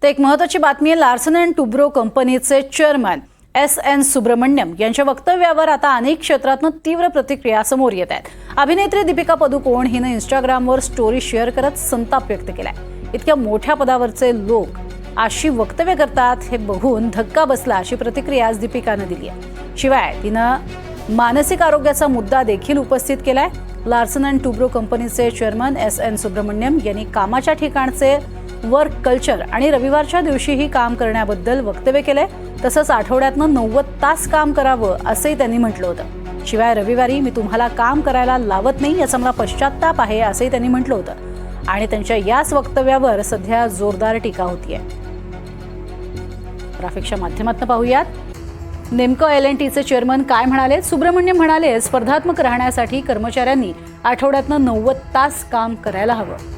तर एक महत्त्वाची बातमी आहे, लार्सन अँड टुब्रो कंपनीचे चेअरमन एस.एन. सुब्रमण्यम यांच्या वक्तव्यावर आता अनेक क्षेत्रातून तीव्र प्रतिक्रिया समोर येत आहेत. अभिनेत्री दीपिका पदुकोण हिने इंस्टाग्रामवर स्टोरी शेअर करत संताप व्यक्त केलाय. इतक्या मोठ्या पदावरचे लोक अशी वक्तव्य करतात हे बघून धक्का बसला, अशी प्रतिक्रिया आज दीपिकाने दिली आहे. शिवाय तिनं मानसिक आरोग्याचा मुद्दा देखील उपस्थित केलाय. लार्सन अँड टुब्रो कंपनीचे चेअरमन एस.एन. सुब्रमण्यम यांनी कामाच्या ठिकाणचे वर्क कल्चर आणि रविवारच्या दिवशीही काम करण्याबद्दल वक्तव्य केलंय. तसंच आठवड्यातनं 90 तास काम करावं असंही त्यांनी म्हटलं होतं. शिवाय रविवारी मी तुम्हाला काम करायला लावत नाही याचा मला पश्चात्ताप आहे असंही त्यांनी म्हटलं होतं. आणि त्यांच्या याच वक्तव्यावर सध्या जोरदार टीका होतीये. ग्राफिक्सच्या माध्यमातून पाहूयात नेमकं L&Tचे चेअरमन काय म्हणाले. सुब्रमण्यम म्हणाले, स्पर्धात्मक राहण्यासाठी कर्मचाऱ्यांनी आठवड्यातनं 90 तास काम करायला हवं.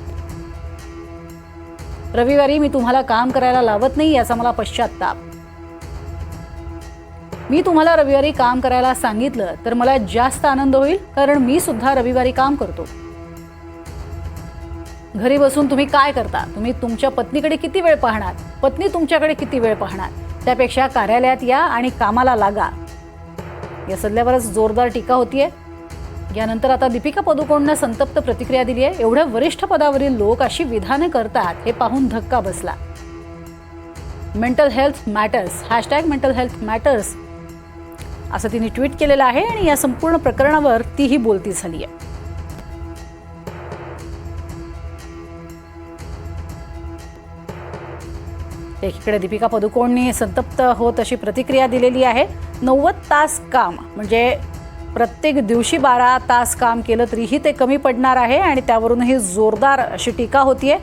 रविवारी मी तुम्हाला काम करायला लावत नाही याचा मला पश्चात्ताप. मी तुम्हाला रविवारी काम करायला सांगितलं तर मला जास्त आनंद होईल, कारण मी सुद्धा रविवारी काम करतो. घरी बसून तुम्ही काय करता? तुम्ही तुमच्या पत्नीकडे किती वेळ पाहणार? पत्नी तुमच्याकडे किती वेळ पाहणार? त्यापेक्षा कार्यालयात या आणि कामाला लागा. या सल्ल्यावरच जोरदार टीका होतीये. यानंतर आता दीपिका पदुकोणने संतप्त प्रतिक्रिया दिली आहे. एवढ्या वरिष्ठ पदावरील लोक अशी विधाने करतात हे पाहून धक्का बसला. Mental health matters #mental health matters असं तिने ट्विट केलेलं आहे आणि या संपूर्ण प्रकरणावर तीही बोलती झाली आहे. एकीकडे दीपिका पदुकोणने संतप्त होत अशी प्रतिक्रिया दिलेली आहे. 90 तास काम म्हणजे प्रत्येक दिवशी 12 तास काम केलं तरीही ते कमी पडणार आहे आणि त्यावरूनही जोरदार अशी टीका होतीये.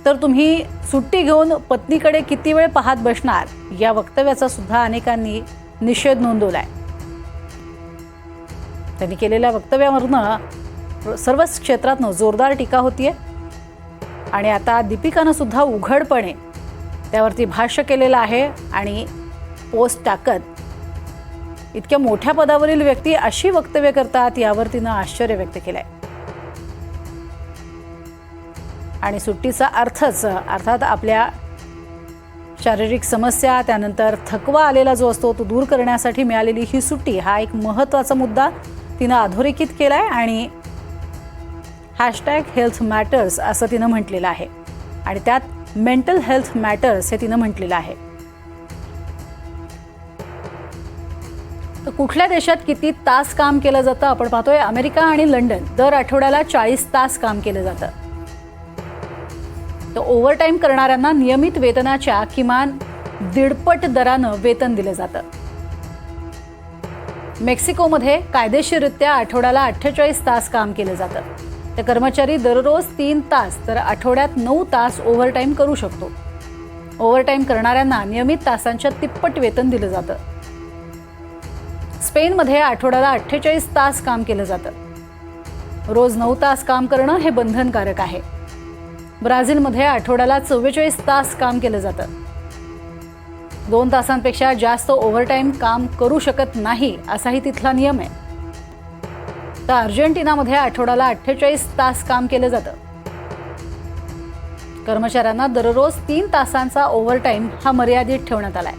तर तुम्ही सुट्टी घेऊन पत्नीकडे किती वेळ पाहत बसणार या वक्तव्याचा सुद्धा अनेकांनी निषेध नोंदवलाय. त्यांनी केलेल्या वक्तव्यावरनं सर्वच क्षेत्रातनं जोरदार टीका होतीये आणि आता दीपिकानं सुद्धा उघडपणे त्यावरती भाष्य केलेलं आहे आणि पोस्ट टाकत इतक्या मोठ्या पदावरील व्यक्ती अशी वक्तव्य करतात यावर तिनं आश्चर्य व्यक्त केलंय. आणि सुट्टीचा अर्थात आपल्या शारीरिक समस्या त्यानंतर थकवा आलेला जो असतो तो दूर करण्यासाठी मिळालेली ही सुट्टी हा एक महत्त्वाचा मुद्दा तिनं अधोरेखित केलाय आणि हेल्थ मॅटर्स असं तिनं म्हटलेलं आहे आणि त्यात मेंटल हेल्थ मॅटर्स हे तिनं म्हटलेलं आहे. तर कुठल्या देशात किती तास काम केलं जातं आपण पाहतोय. अमेरिका आणि लंडन दर आठवड्याला 40 तास काम केलं जातं. तर ओव्हरटाईम करणाऱ्यांना नियमित वेतनाच्या किमान 1.5 दरानं वेतन दिलं जातं. मेक्सिकोमध्ये कायदेशीररित्या आठवड्याला 48 तास काम केलं जातं. तर कर्मचारी दररोज 3 तास तर आठवड्यात 9 तास ओव्हरटाईम करू शकतो. ओव्हरटाईम करणाऱ्यांना नियमित तासांच्या तिप्पट वेतन दिलं जातं. स्पेनमध्ये आठवड्याला 48 तास काम केलं जातं. रोज 9 तास काम करणं हे बंधनकारक आहे. ब्राझीलमध्ये आठवड्याला 44 तास काम केलं जातं. 2 तासांपेक्षा जास्त ओव्हरटाईम काम करू शकत नाही असाही तिथला नियम आहे. तर अर्जेंटिनामध्ये आठवड्याला 48 तास काम केलं जातं. कर्मचाऱ्यांना दररोज 3 तासांचा ओव्हरटाईम हा मर्यादित ठेवण्यात आलाय.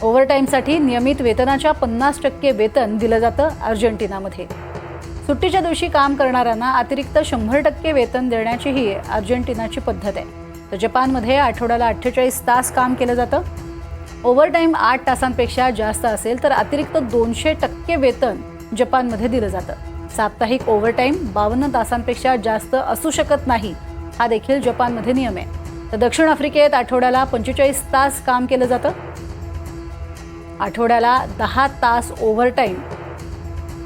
ओव्हरटाईमसाठी नियमित वेतनाच्या 50% वेतन दिलं जातं अर्जेंटिनामध्ये. सुट्टीच्या दिवशी काम करणाऱ्यांना अतिरिक्त 100% वेतन देण्याचीही अर्जेंटिनाची पद्धत आहे. तर जपानमध्ये आठवड्याला 48 तास काम केलं जातं. ओव्हरटाईम 8 तासांपेक्षा जास्त असेल तर अतिरिक्त 200% वेतन जपानमध्ये दिलं जातं. साप्ताहिक ओव्हरटाईम 52 तासांपेक्षा जास्त असू शकत नाही हा देखील जपानमध्ये नियम आहे. तर दक्षिण आफ्रिकेत आठवड्याला 45 तास काम केलं जातं. आठवड्याला 10 तास ओव्हरटाईम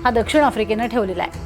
हा दक्षिण आफ्रिकेनं ठेवलेला आहे.